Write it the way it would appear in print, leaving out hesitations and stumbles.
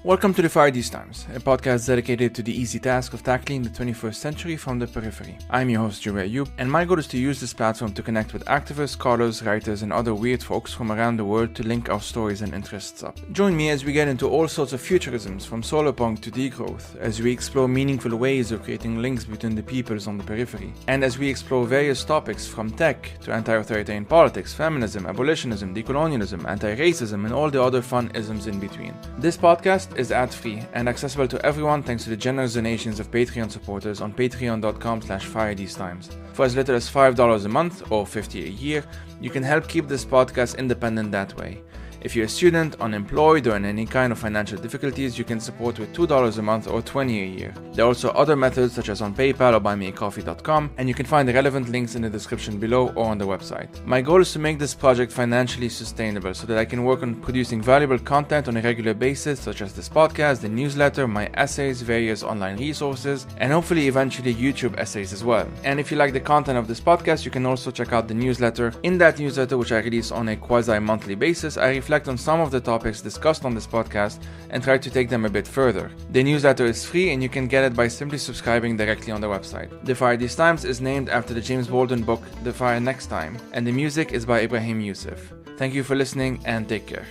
Welcome to the Fire These Times, a podcast dedicated to the easy task of tackling the 21st century from the periphery. I'm your host, Ibrahim Youssef, and my goal is to use this platform to connect with activists, scholars, writers, and other weird folks from around the world to link our stories and interests up. Join me as we get into all sorts of futurisms, from solar punk to degrowth, as we explore meaningful ways of creating links between the peoples on the periphery, and as we explore various topics from tech to anti-authoritarian politics, feminism, abolitionism, decolonialism, anti-racism, and all the other fun isms in between. This podcast is ad-free and accessible to everyone thanks to the generous donations of Patreon supporters on patreon.com/firethesetimes. For as little as $5 a month or $50 a year, you can help keep this podcast independent that way. If you're a student, unemployed, or in any kind of financial difficulties, you can support with $2 a month or $20 a year. There are also other methods such as on PayPal or buymeacoffee.com, and you can find the relevant links in the description below or on the website. My goal is to make this project financially sustainable so that I can work on producing valuable content on a regular basis, such as this podcast, the newsletter, my essays, various online resources, and hopefully eventually YouTube essays as well. And if you like the content of this podcast, you can also check out the newsletter. In that newsletter, which I release on a quasi-monthly basis, I reflect on some of the topics discussed on this podcast and try to take them a bit further. The newsletter is free and you can get it by simply subscribing directly on the website. The Fire These Times is named after the James Baldwin book The Fire Next Time, and the music is by Ibrahim Youssef. Thank you for listening and take care.